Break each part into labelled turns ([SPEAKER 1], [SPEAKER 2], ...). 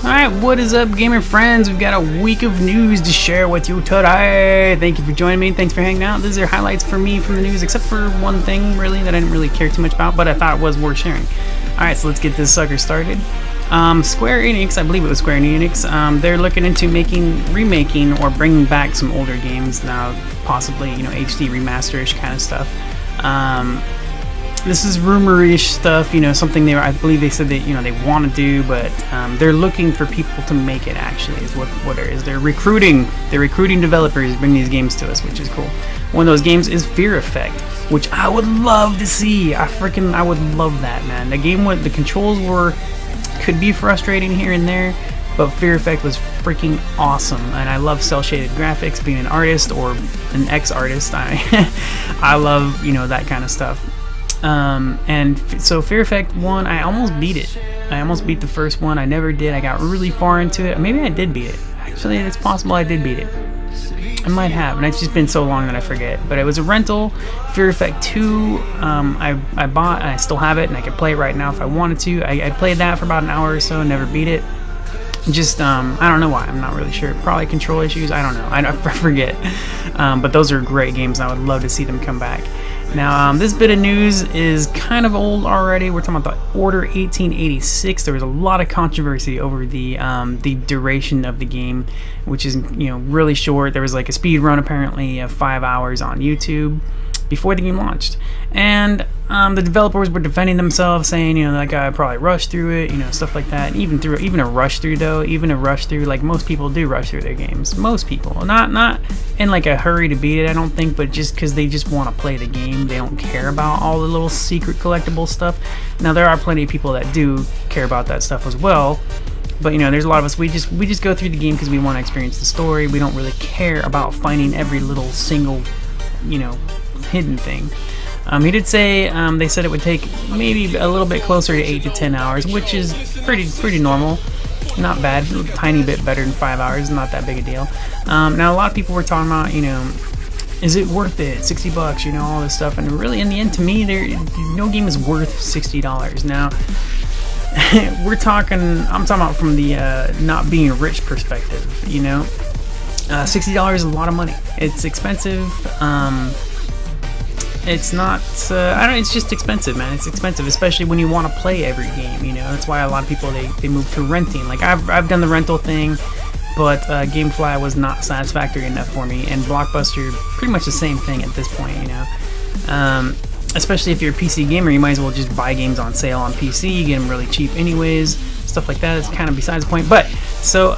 [SPEAKER 1] Alright, what is up, gamer friends? We've got a week of news to share with you today. Thank you for joining me. Thanks for hanging out. These are highlights for me from the news, except for one thing, really, that I didn't really care too much about, but I thought it was worth sharing. Alright, so let's get this sucker started. Square Enix, I believe it was Square Enix, they're looking into remaking or bringing back some older games now, possibly, you know, HD remaster-ish kind of stuff. This is rumor-ish stuff, you know, something I believe they said that, you know, they want to do, but they're looking for people to make it, actually, is what it is. They're recruiting developers to bring these games to us, which is cool. One of those games is Fear Effect, which I would love to see. I would love that, man. The game, the controls could be frustrating here and there, but Fear Effect was freaking awesome, and I love cel-shaded graphics. Being an artist or an ex-artist, I love, you know, that kind of stuff. And so Fear Effect 1, I almost beat it. I almost beat the first one. I never did. I got really far into it. Maybe I did beat it. Actually, it's possible I did beat it. I might have, and it's just been so long that I forget. But it was a rental. Fear Effect 2, I bought, and I still have it, and I could play it right now if I wanted to. I played that for about an hour or so, and never beat it. Just, I don't know why. I'm not really sure. Probably control issues. I don't know. I forget. But those are great games, and I would love to see them come back. Now, this bit of news is kind of old already. We're talking about the Order 1886. There was a lot of controversy over the duration of the game, which is, you know, really short. There was like a speed run apparently of 5 hours on YouTube before the game launched, and the developers were defending themselves, saying, you know, that guy probably rushed through it, you know, stuff like that. Even a rush through, like most people do rush through their games. Most people, not in like a hurry to beat it, I don't think, but just because they just want to play the game. They don't care about all the little secret collectible stuff. Now there are plenty of people that do care about that stuff as well. But, you know, there's a lot of us, we just go through the game because we want to experience the story. We don't really care about finding every little single, you know, hidden thing. He did say, they said it would take maybe a little bit closer to 8 to 10 hours, which is pretty normal. Not bad, a tiny bit better than 5 hours, not that big a deal. Now a lot of people were talking about, you know, is it worth it, 60 bucks, you know, all this stuff, and really in the end, to me, no game is worth $60. Now, I'm talking about from the not being rich perspective, you know. $60 is a lot of money. It's expensive. It's not, it's just expensive, man. It's expensive, especially when you want to play every game, you know. That's why a lot of people, they move to renting. Like, I've done the rental thing, but GameFly was not satisfactory enough for me, and Blockbuster, pretty much the same thing at this point, you know. Especially if you're a PC gamer, you might as well just buy games on sale on PC, you get them really cheap anyways, stuff like that. It's kind of besides the point. But, so,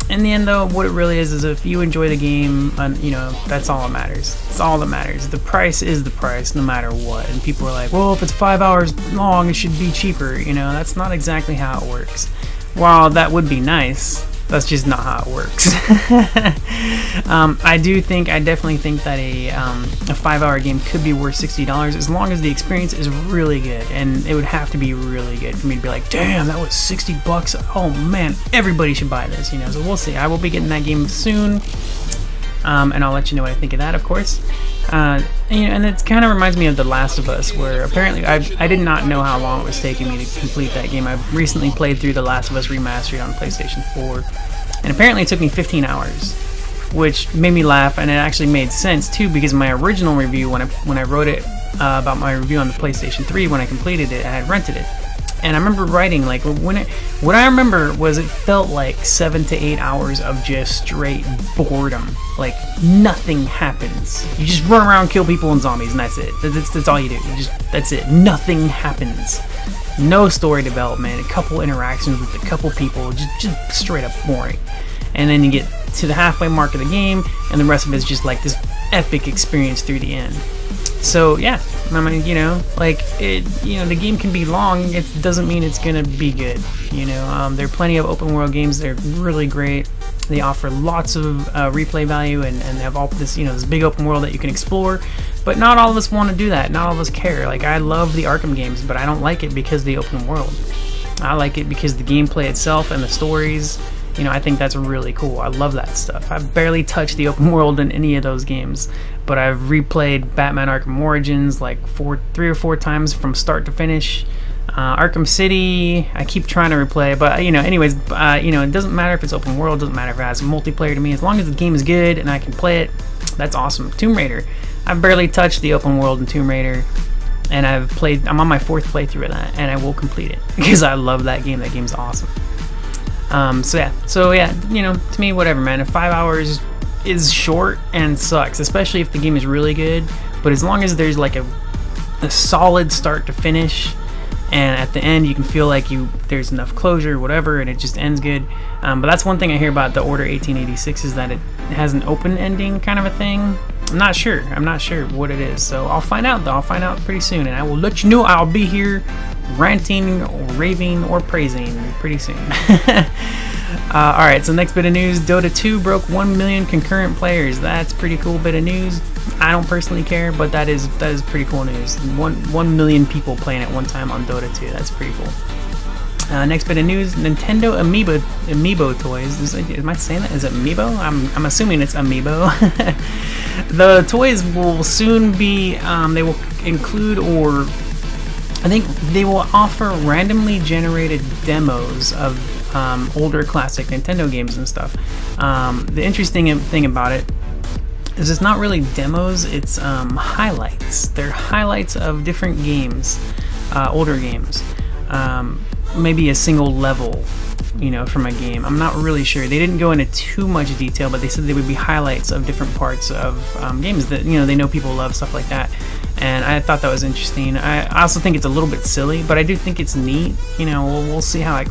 [SPEAKER 1] in the end, though, what it really is if you enjoy the game, you know, that's all that matters. It's all that matters. The price is the price, no matter what. And people are like, well, if it's 5 hours long, it should be cheaper. You know, that's not exactly how it works. While that would be nice, that's just not how it works. I definitely think that a 5-hour game could be worth $60 as long as the experience is really good, and it would have to be really good for me to be like, damn, that was 60 bucks. Oh man, everybody should buy this, you know. So we'll see. I will be getting that game soon, and I'll let you know what I think of that, of course. You know, and it kind of reminds me of The Last of Us, where apparently I did not know how long it was taking me to complete that game. I've recently played through The Last of Us Remastered on PlayStation 4, and apparently it took me 15 hours, which made me laugh, and it actually made sense too, because my original review, when I wrote it about my review on the PlayStation 3, when I completed it, I had rented it. And I remember writing, like, what I remember was it felt like 7 to 8 hours of just straight boredom. Like, nothing happens. You just run around, kill people and zombies, and that's it. That's all you do. That's it. Nothing happens. No story development, a couple interactions with a couple people, just straight up boring. And then you get to the halfway mark of the game, and the rest of it is just like this epic experience through the end. So yeah, I mean, you know, like you know, the game can be long. It doesn't mean it's gonna be good. You know, there are plenty of open world games. They're really great. They offer lots of replay value, and have all this, you know, this big open world that you can explore. But not all of us want to do that. Not all of us care. Like, I love the Arkham games, but I don't like it because of the open world. I like it because the gameplay itself and the stories. You know, I think that's really cool. I love that stuff. I've barely touched the open world in any of those games, but I've replayed Batman Arkham Origins like 3 or 4 times from start to finish. Arkham City, I keep trying to replay, but anyways, it doesn't matter if it's open world, doesn't matter if it has multiplayer to me, as long as the game is good and I can play it, that's awesome. Tomb Raider, I've barely touched the open world in Tomb Raider, and I'm on my 4th playthrough of that, and I will complete it because I love that game. That game's awesome. So yeah, to me, whatever, man. If 5 hours is short and sucks, especially if the game is really good, but as long as there's like a solid start to finish, and at the end you can feel like there's enough closure, whatever, and it just ends good. But that's one thing I hear about the Order 1886 is that it has an open ending kind of a thing. I'm not sure what it is, so I'll find out though. I'll find out pretty soon, and I will let you know. I'll be here ranting or raving or praising pretty soon. Alright, so next bit of news, Dota 2 broke 1 million concurrent players. That's a pretty cool bit of news. I don't personally care, but that is pretty cool news. 1 million people playing at one time on Dota 2. That's pretty cool. Next bit of news, Nintendo Amiibo toys. Am I saying that? Is it Amiibo? I'm assuming it's Amiibo. The toys will soon be, they will include, or I think they will offer randomly generated demos of older classic Nintendo games and stuff. The interesting thing about it is it's not really demos, it's highlights. They're highlights of different games, older games. Maybe a single level, from a game. I'm not really sure. They didn't go into too much detail, but they said they would be highlights of different parts of games that they know people love, stuff like that. And I thought that was interesting. I also think it's a little bit silly, but I do think it's neat. We'll see how it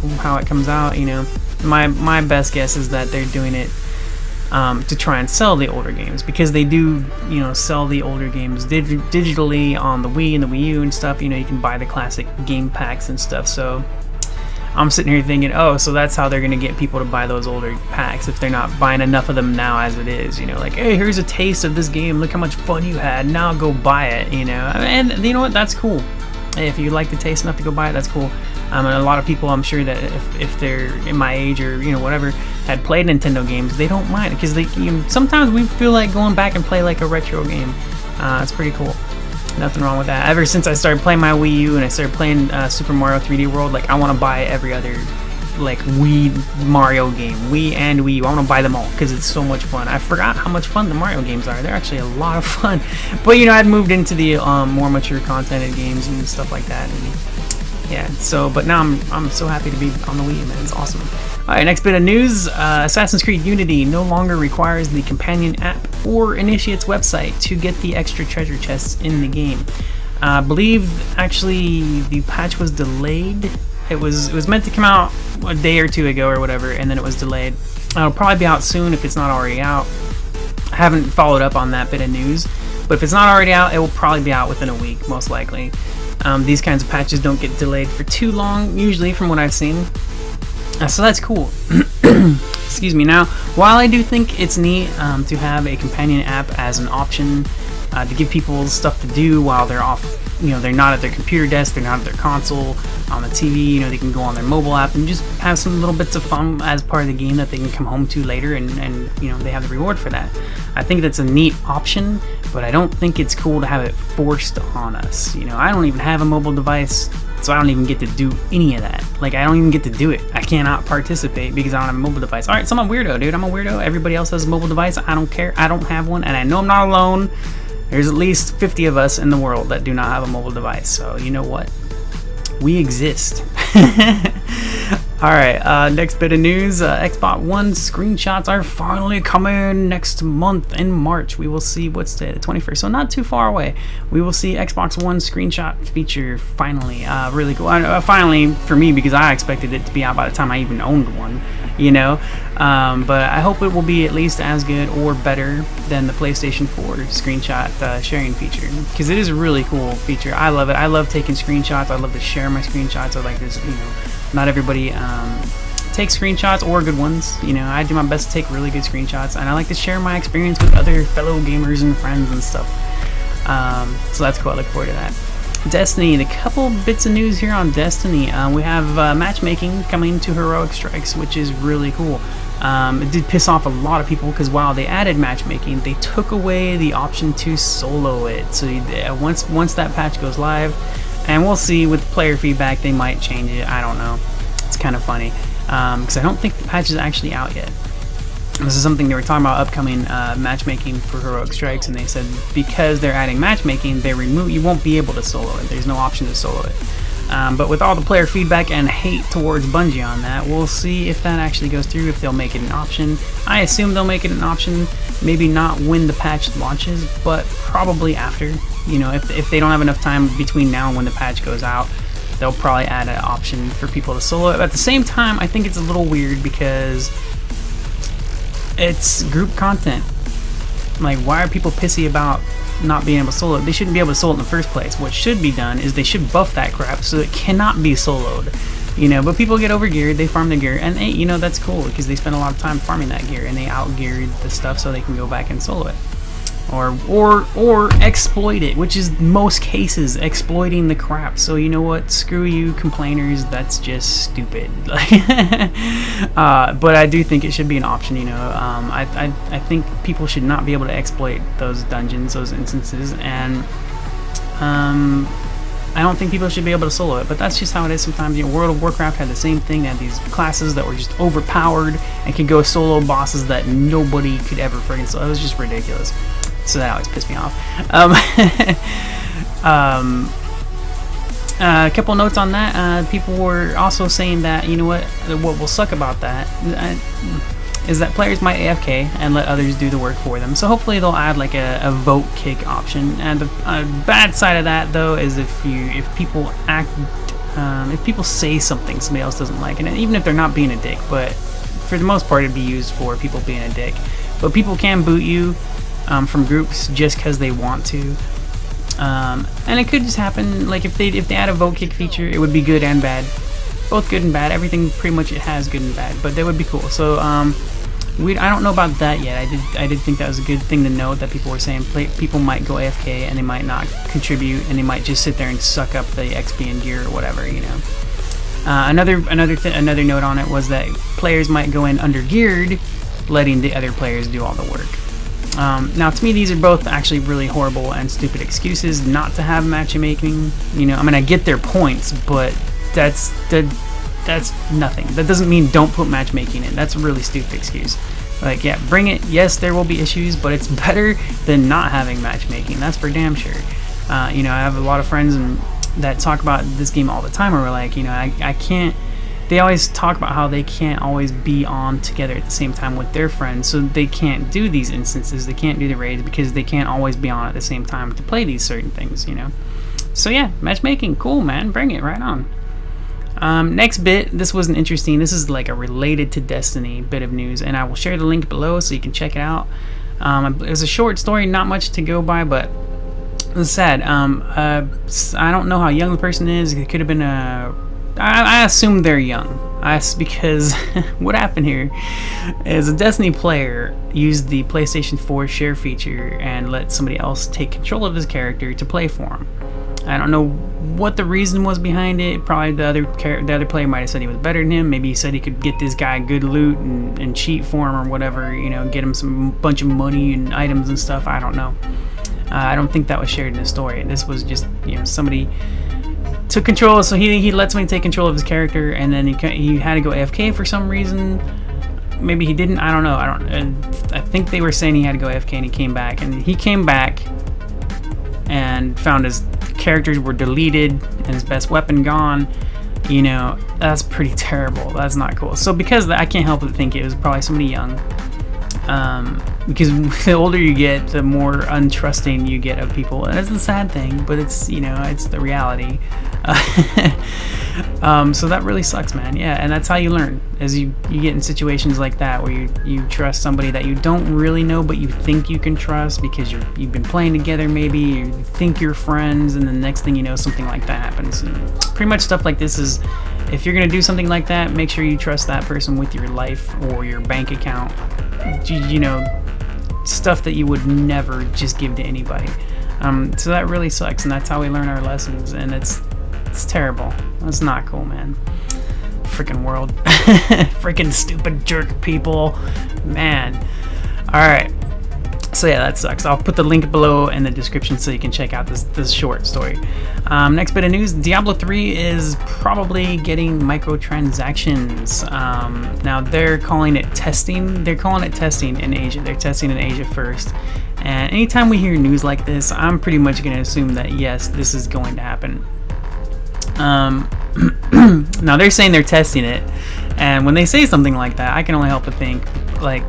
[SPEAKER 1] comes out. My best guess is that they're doing it to try and sell the older games, because they do sell the older games digitally on the Wii and the Wii U and stuff. You can buy the classic game packs and stuff. So I'm sitting here thinking, oh, so that's how they're gonna get people to buy those older packs if they're not buying enough of them now as it is. Like, hey, here's a taste of this game, look how much fun you had, now go buy it. And you know what, that's cool. Hey, if you like the taste enough to go buy it, that's cool. And a lot of people, I'm sure that if they're in my age or whatever, had played Nintendo games, they don't mind, because sometimes we feel like going back and play like a retro game. It's pretty cool. Nothing wrong with that. Ever since I started playing my Wii U and I started playing Super Mario 3D World, like, I want to buy every other like Wii Mario game, Wii and Wii U. I want to buy them all because it's so much fun. I forgot how much fun the Mario games are. They're actually a lot of fun. But I'd moved into the more mature contented games and stuff like that. And yeah, so but now I'm so happy to be on the Wii, man. It's awesome. Alright, next bit of news, Assassin's Creed Unity no longer requires the companion app or Initiate's website to get the extra treasure chests in the game. I believe actually the patch was delayed. It was meant to come out a day or two ago or whatever, and then it was delayed. It'll probably be out soon if it's not already out. I haven't followed up on that bit of news, but if it's not already out, it will probably be out within a week, most likely. These kinds of patches don't get delayed for too long, usually, from what I've seen. So that's cool. Excuse me. Now, while I do think it's neat to have a companion app as an option to give people stuff to do while they're off, they're not at their computer desk, they're not at their console, on the TV, they can go on their mobile app and just have some little bits of fun as part of the game that they can come home to later, and they have the reward for that. I think that's a neat option, but I don't think it's cool to have it forced on us. I don't even have a mobile device, so I don't even get to do any of that. Like, I don't even get to do it. I cannot participate because I don't have a mobile device. Alright, so I'm a weirdo, dude. I'm a weirdo. Everybody else has a mobile device. I don't care. I don't have one, and I know I'm not alone. There's at least 50 of us in the world that do not have a mobile device, so you know what? We exist. Alright, next bit of news, Xbox One screenshots are finally coming next month in March. We will see, what's the 21st, so not too far away. We will see Xbox One screenshot feature finally. Really cool. Finally for me, because I expected it to be out by the time I even owned one, but I hope it will be at least as good or better than the PlayStation 4 screenshot sharing feature, because it is a really cool feature. I love it. I love taking screenshots. I love to share my screenshots. I like this, not everybody takes screenshots, or good ones. I do my best to take really good screenshots, and I like to share my experience with other fellow gamers and friends and stuff. So that's cool. I look forward to that. Destiny, the couple bits of news here on Destiny. We have matchmaking coming to Heroic Strikes, which is really cool. It did piss off a lot of people because while they added matchmaking, they took away the option to solo it. So once that patch goes live, And we'll see with player feedback, they might change it. I don't know. It's kind of funny because I don't think the patch is actually out yet. This is something they were talking about, upcoming matchmaking for Heroic Strikes, and they said because they're adding matchmaking, you won't be able to solo it. There's no option to solo it. But with all the player feedback and hate towards Bungie on that, we'll see if that actually goes through, if they'll make it an option. I assume they'll make it an option, maybe not when the patch launches, but probably after. You know, if they don't have enough time between now and when the patch goes out, they'll probably add an option for people to solo it. But at the same time, I think it's a little weird because it's group content. Like, why are people pissy about not being able to solo it? They shouldn't be able to solo it in the first place. What should be done is they should buff that crap so it cannot be soloed. You know, but people get over-geared, they farm the gear, and hey, you know, that's cool because they spend a lot of time farming that gear and they out-geared the stuff so they can go back and solo it. Or exploit it, which is most cases exploiting the crap. So you know what, screw you complainers, that's just stupid. But I do think it should be an option, you know. I think people should not be able to exploit those dungeons, those instances, and I don't think people should be able to solo it, but that's just how it is sometimes. You know, World of Warcraft had the same thing. They had these classes that were just overpowered and could go solo bosses that nobody could ever friggin' solo. It was just ridiculous. So that always pissed me off. A couple notes on that. People were also saying that, you know what will suck about that is that players might AFK and let others do the work for them. So hopefully they'll add like a vote kick option. And the bad side of that though is if people say something somebody else doesn't like, and even if they're not being a dick, but for the most part it'd be used for people being a dick. But people can boot you from groups just because they want to. And it could just happen, like if they add a vote kick feature, it would be good and bad. Both good and bad. Everything pretty much it has good and bad, but that would be cool. So I don't know about that yet. I did think that was a good thing to note, that people were saying people might go AFK and they might not contribute and they might just sit there and suck up the XP and gear or whatever, you know. Another note on it was that players might go in under geared, letting the other players do all the work. Now, to me, these are both actually really horrible and stupid excuses not to have matchmaking. You know, I mean, I get their points, but that's nothing. That doesn't mean don't put matchmaking in. That's a really stupid excuse. Like, yeah, bring it. Yes, there will be issues, but it's better than not having matchmaking. That's for damn sure. You know, I have a lot of friends that talk about this game all the time, where we're like, you know, I can't. They always talk about how they can't always be on together at the same time with their friends, so they can't do these instances, they can't do the raids because they can't always be on at the same time to play these certain things, you know. So yeah, matchmaking, cool man, bring it right on. Next bit, this wasn't interesting, this is like a related to Destiny bit of news, and I will share the link below so you can check it out. It was a short story, not much to go by, but it was sad. I don't know how young the person is. It could have been I assume they're young. Because what happened here is a Destiny player used the PlayStation 4 share feature and let somebody else take control of his character to play for him. I don't know what the reason was behind it. Probably the other player might have said he was better than him. Maybe he said he could get this guy good loot and cheat for him or whatever. You know, get him some bunch of money and items and stuff. I don't know. I don't think that was shared in the story. This was just, you know, somebody took control, so he let somebody take control of his character, and then he had to go AFK for some reason. Maybe he didn't. I don't know. I think they were saying he had to go AFK, and he came back. And he came back and found his characters were deleted and his best weapon gone. You know, that's pretty terrible. That's not cool. So because of that, I can't help but think it was probably somebody young. Because the older you get, the more untrusting you get of people, and that's the sad thing, but it's, you know, it's the reality. So that really sucks, man. Yeah, and that's how you learn, as you get in situations like that where you trust somebody that you don't really know but you think you can trust because you've been playing together, maybe you think you're friends, and the next thing you know, something like that happens. And pretty much stuff like this is, if you're gonna do something like that, make sure you trust that person with your life or your bank account. You know, stuff that you would never just give to anybody. So that really sucks, and that's how we learn our lessons, and it's terrible. That's not cool, man. Freaking world. Freaking stupid jerk people, man. Alright, So yeah, that sucks. I'll put the link below in the description so you can check out this short story. Next bit of news, Diablo 3 is probably getting microtransactions. Now they're calling it testing. They're calling it testing in Asia. They're testing in Asia first. And anytime we hear news like this, I'm pretty much going to assume that yes, this is going to happen. Now they're saying they're testing it. And when they say something like that, I can only help but think, like,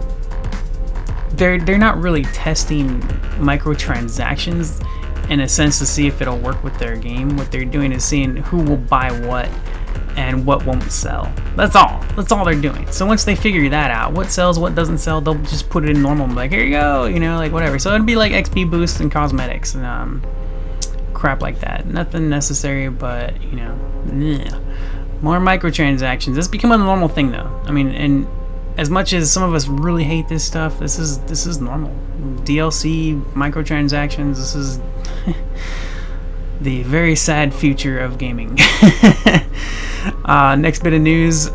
[SPEAKER 1] they're not really testing microtransactions in a sense to see if it'll work with their game. What they're doing is seeing who will buy what and what won't sell. That's all they're doing. So once they figure that out, what sells, what doesn't sell, they'll just put it in normal, like, here you go, you know, like whatever. So it'd be like XP boosts and cosmetics and crap like that. Nothing necessary, but you know, more microtransactions. It's becoming a normal thing though. I mean, and as much as some of us really hate this stuff, this is normal. DLC, microtransactions, this is the very sad future of gaming. Next bit of news,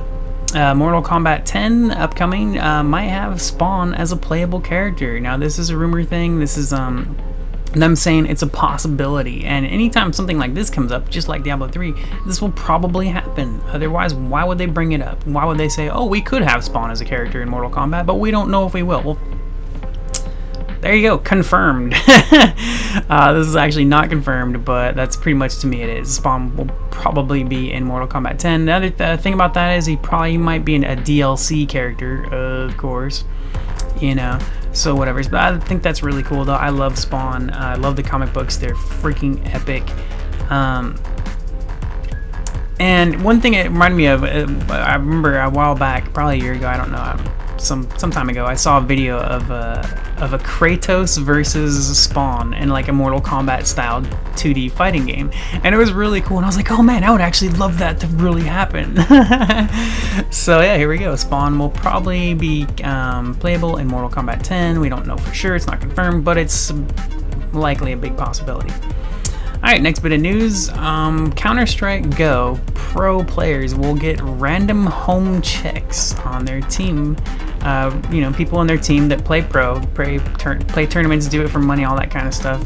[SPEAKER 1] Mortal Kombat 10 upcoming might have Spawn as a playable character. Now this is a rumor thing. This is them saying it's a possibility, and anytime something like this comes up, just like Diablo 3, this will probably happen. Otherwise, why would they bring it up? Why would they say, oh, we could have Spawn as a character in Mortal Kombat, but we don't know if we will? Well, there you go, confirmed. This is actually not confirmed, but that's pretty much, to me, it is. Spawn will probably be in Mortal Kombat 10. The other thing about that is he might be a DLC character, of course, you know. So whatever, but I think that's really cool though. I love Spawn. I love the comic books. They're freaking epic. And one thing it reminded me of, I remember a while back, probably a year ago, I don't know, some time ago, I saw a video of a Kratos versus Spawn in like a Mortal Kombat style 2D fighting game, and it was really cool. And I was like, oh man, I would actually love that to really happen. So yeah, here we go. Spawn will probably be playable in Mortal Kombat 10. We don't know for sure; it's not confirmed, but it's likely a big possibility. Alright, next bit of news, Counter-Strike Go pro players will get random home checks on their team. You know, people on their team that play pro, play tournaments, do it for money, all that kind of stuff.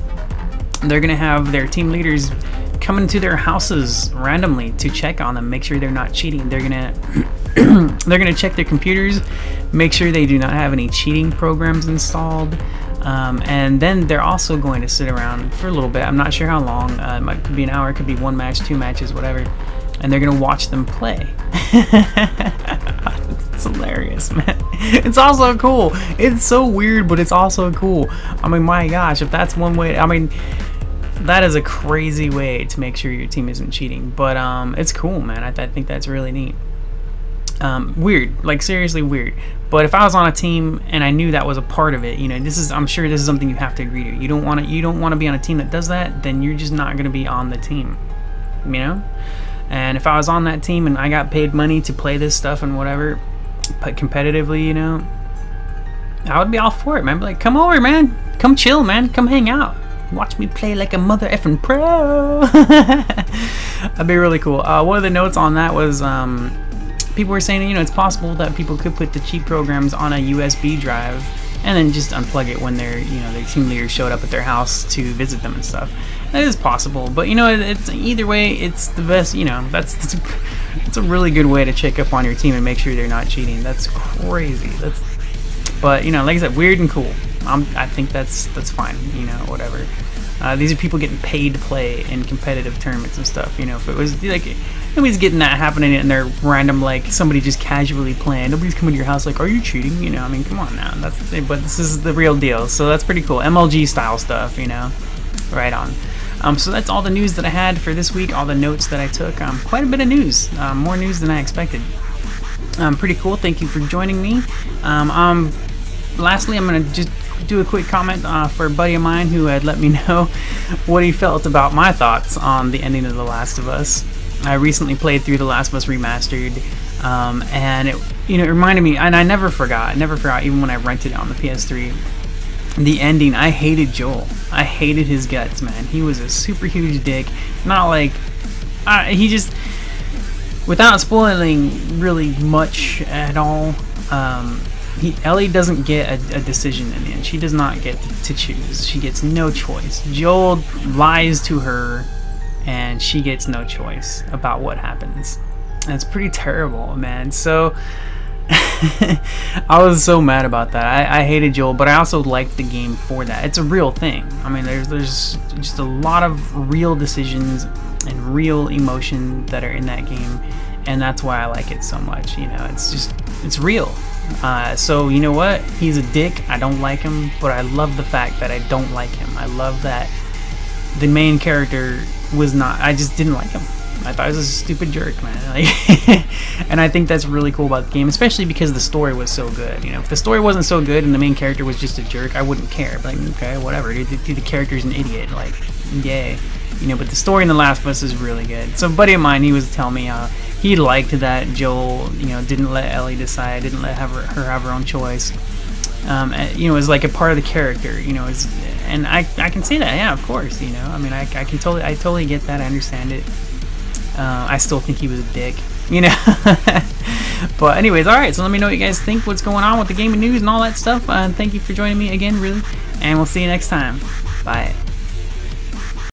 [SPEAKER 1] They're going to have their team leaders come into their houses randomly to check on them, make sure they're not cheating. They're going to check their computers, make sure they do not have any cheating programs installed. And then they're also going to sit around for a little bit. I'm not sure how long. It could be an hour, it could be one match, two matches, whatever. And they're going to watch them play. It's hilarious, man. It's also cool. It's so weird, but it's also cool. I mean, my gosh, if that's one way, I mean, that is a crazy way to make sure your team isn't cheating. But it's cool, man. I think that's really neat. Weird, like seriously weird. But if I was on a team and I knew that was a part of it, you know, I'm sure this is something you have to agree to. You don't want to be on a team that does that, then you're just not going to be on the team, you know. And if I was on that team and I got paid money to play this stuff and whatever, but competitively, you know, I would be all for it, man. I'd be like, come over, man, come chill, man, come hang out, watch me play like a mother effing pro. That'd be really cool. One of the notes on that was people were saying, you know, it's possible that people could put the cheat programs on a USB drive and then just unplug it when their team leaders showed up at their house to visit them and stuff. That is possible, but you know, it's either way, it's the best. You know, it's a really good way to check up on your team and make sure they're not cheating. That's crazy. But you know, like I said, weird and cool. I think that's fine. You know, whatever. These are people getting paid to play in competitive tournaments and stuff. You know, if it was like nobody's getting that happening and they're random, like somebody just casually playing. Nobody's coming to your house like, are you cheating? You know, I mean, come on now. But this is the real deal. So that's pretty cool. MLG style stuff. You know, right on. So that's all the news that I had for this week. All the notes that I took. Quite a bit of news. More news than I expected. Pretty cool. Thank you for joining me. Lastly, I'm gonna just do a quick comment for a buddy of mine who had let me know what he felt about my thoughts on the ending of The Last of Us. I recently played through The Last of Us Remastered, and it reminded me, and I never forgot even when I rented it on the PS3. The ending, I hated Joel. I hated his guts, man. He was a super huge dick. Not like he just, without spoiling really much at all. Ellie doesn't get a decision in the end. She does not get to choose. She gets no choice. Joel lies to her, and she gets no choice about what happens. And it's pretty terrible, man. So I was so mad about that. I hated Joel, but I also liked the game for that. It's a real thing. I mean, there's just a lot of real decisions and real emotion that are in that game, and that's why I like it so much. You know, it's real. So you know what? He's a dick. I don't like him, but I love the fact that I don't like him. I love that the main character was not. I just didn't like him. I thought he was a stupid jerk, man. Like, and I think that's really cool about the game, especially because the story was so good. You know, if the story wasn't so good and the main character was just a jerk, I wouldn't care. But like, okay, whatever. The character's an idiot. Like, yay. You know, but the story in The Last of Us is really good. So a buddy of mine, he was telling me how he liked that Joel, you know, didn't let Ellie decide, didn't let her have her own choice. You know, as like a part of the character, you know, and I can see that, yeah, of course, you know. I mean, I totally get that. I understand it. I still think he was a dick, you know. But anyways, all right. So let me know what you guys think. What's going on with the gaming news and all that stuff. Thank you for joining me again, really, and we'll see you next time. Bye.